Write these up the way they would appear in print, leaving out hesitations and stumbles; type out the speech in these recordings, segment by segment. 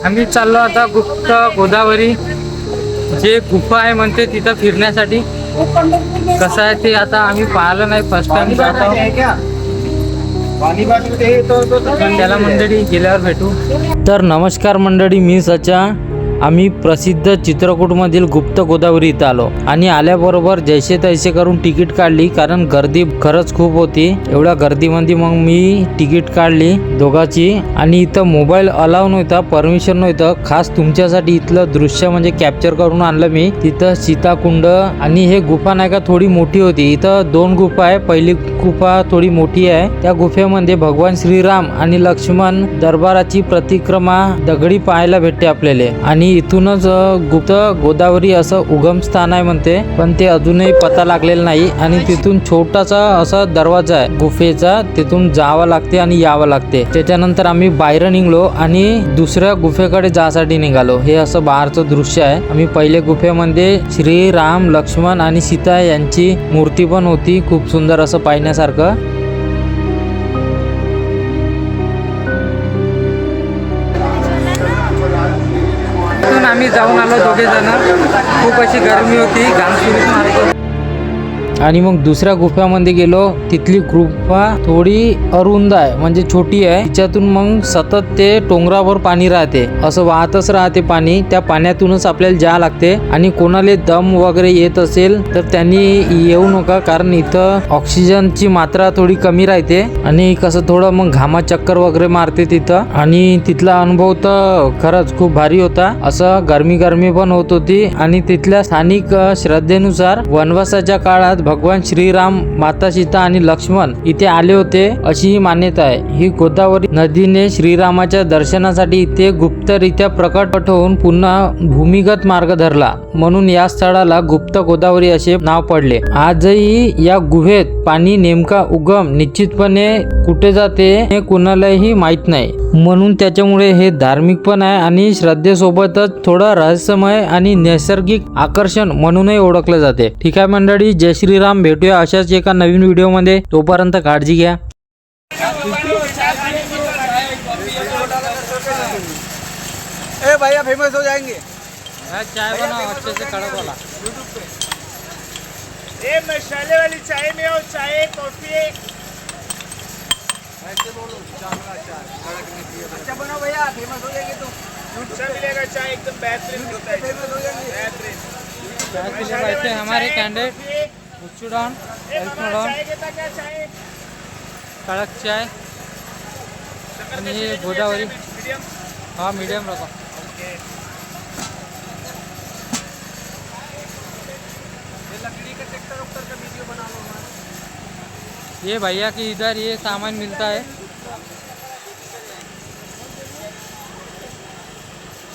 आम्ही चाललो आता गुप्त गोदावरी जे गुफा आहे म्हणते तिथं फिरण्यासाठी. कसं आहे ते आता आम्ही पाहिलं नाही, फर्स्ट टाइम जात आहोत. त्याला मंडळी गेल्यावर भेटू. तर नमस्कार मंडळी, मी सचा. आम्ही प्रसिद्ध चित्रकूटमधील गुप्त गोदावरी इथं आलो आणि आल्याबरोबर जैसे तैसे करून तिकीट काढली, कारण गर्दी खरंच खूप होती. एवढ्या गर्दीमध्ये मग मी तिकीट काढली दोघाची. आणि इथं मोबाईल अलाव नव्हता, परमिशन नव्हतं. खास तुमच्यासाठी इथलं दृश्य म्हणजे कॅप्चर करून आणलं मी. तिथं सीताकुंड आणि हे गुफा नाही का थोडी मोठी होती. इथं 2 गुफा आहे. पहिली गुफा थोडी मोठी आहे. त्या गुफेमध्ये भगवान श्रीराम आणि लक्ष्मण दरबाराची प्रतिक्रमा दगडी पाहायला भेटते आपल्याला. आणि इथूनच गुप्त गोदावरी असं उगम स्थान आहे म्हणते, पण ते अजूनही पता लागलेला नाही. आणि तिथून छोटासा असा दरवाजा आहे गुफेचा, तिथून जावं लागते आणि यावं लागते. त्याच्यानंतर आम्ही बाहेर निघलो आणि दुसऱ्या गुफेकडे जासाठी निघालो. हे असं बाहेरचं दृश्य आहे. आम्ही पहिले गुफेमध्ये श्रीराम, लक्ष्मण आणि सीता यांची मूर्ती पण होती, खूप सुंदर असं पाहण्यासारखं. आम्ही जाऊन आलो दोघे जण. खूप अशी गरमी होती, घाम सुरूच मारतो. आणि मग दुसऱ्या गुफामध्ये गेलो. तिथली गुफा थोडी अरुंद आहे, म्हणजे छोटी आहे. तिच्यातून मग सतत ते डोंगरावर पाणी राहते, असं वाहतच राहते पाणी. त्या पाण्यातूनच आपल्याला जावं लागते. आणि कोणाला दम वगैरे येत असेल तर त्यांनी येऊ नका, कारण इथं ऑक्सिजनची मात्रा थोडी कमी राहते. आणि कसं थोडं मग घामा चक्कर वगैरे मारते तिथं. आणि तिथला अनुभव तर खरंच खूप भारी होता. असं गरमी पण होत होती. आणि तिथल्या स्थानिक श्रद्धेनुसार वनवासाच्या काळात भगवान श्रीराम, माता सीता आणि लक्ष्मण इथे आले होते, अशी ही मान्यता आहे. ही गोदावरी नदीने श्रीरामाच्या दर्शनासाठी इथे गुप्तरित्या प्रकट होऊन पुन्हा भूमिगत मार्ग धरला, म्हणून या स्थळाला गुप्त गोदावरी असे नाव पडले. आजही या गुहेत पाणी नेमका उगम निश्चितपणे कुठे जाते हे कुणालाही माहित नाही, म्हणून त्याच्यामुळे हे धार्मिक पण आहे आणि श्रद्धेसोबतच थोडं रहस्यमय आणि नैसर्गिक आकर्षण म्हणूनही ओळखले जाते. ठीक आहे मंडळी, जय श्रीराम. भेटूया अशाच एका नवीन व्हिडिओ मध्ये. तोपर्यंत काळजी घ्या. ए भैया फेमस हो जाएंगे। चाय बनाओ अच्छे से कड़क वाला। ए मसाले वाली चाय में और चाय कॉफी ऐसे बोलो अच्छा बनाओ भैया, फेमस हो जाएंगे तो अच्छा मिलेगा। चाय एकदम बेहतरीन मिलता है, फेमस हो जाएंगे। बेहतरीन। चाय पीने बैठे हमारे कैंडिडेट डाउन ए मामा चाय घेता क्या? चाय कड़क चाय आणि हे गोदावरी. मीडियम। हाँ मीडियम रखो. ओके। ये लकड़ी का ट्रैक्टर उक्टर का वीडियो बना लो हमारा। ये भैया की इधर ये सामान मिलता है.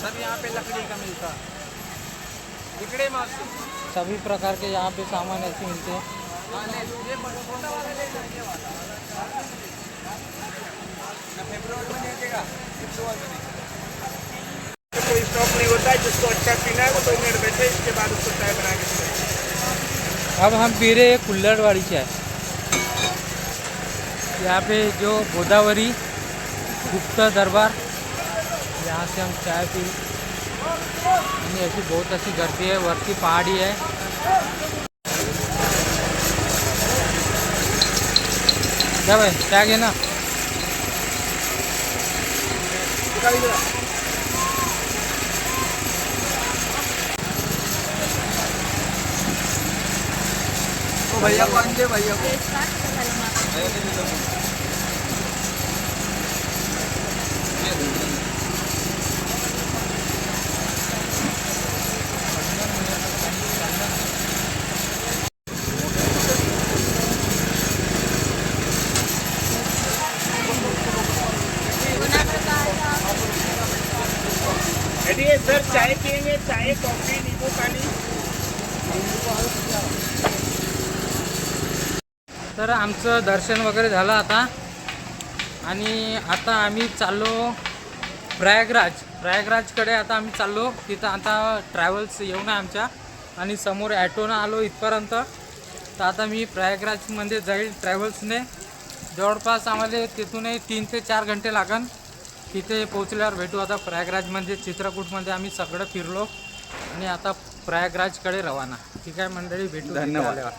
सब यहाँ पे लकड़ी का मिलता है, बिगड़े माल से। सभी प्रकार के यहाँ पे सामान ऐसे मिलते हैं. ये छोटा वाला ले जाएंगे वाला ना, फेब्रुआरी में देगा, फेब्रुआरी में कोई स्टॉक नहीं होता है, जिसको अच्छा पीना है वो 2 मिनट बैठे, इसके बाद उसको चाय बना के पिलाएं। अब हम पी रहे हैं कुल्हड़वाड़ी चाय. यहाँ पे जो गोदावरी गुप्त दरबार, यहाँ से हम चाय पी. आणि ऐसी बहुत अच्छी गर्दी है, वरती पहाड़ी है. क्या भाई चाय घेना. तो भैया को आंजे भैया को ये सर चाय पियेंगे? चाय कॉफी नींबू पानी? तर आमचं दर्शन वगैरे झालं आता. आणि आता आम्ही चाललो प्रयागराजकडे. आता आम्ही चाललो तिथं. आता ट्रॅव्हल्स येऊन आहे आमच्या आणि समोर ॲटोनं आलो इथपर्यंत. तर आता मी प्रयागराजमध्ये जाईल ट्रॅव्हल्सने. जवळपास आम्हाला तिथूनही 3 ते 4 घंटे लागन. तिथे पोहोचल्यावर भेटू. आता प्रयागराज म्हणजे चित्रकूटमध्ये आम्ही सगळं फिरलो आणि आता प्रयागराजकडे रवाना. ठीक आहे मंडळी, भेटू तिथे धन्यवाद. आल्यावर.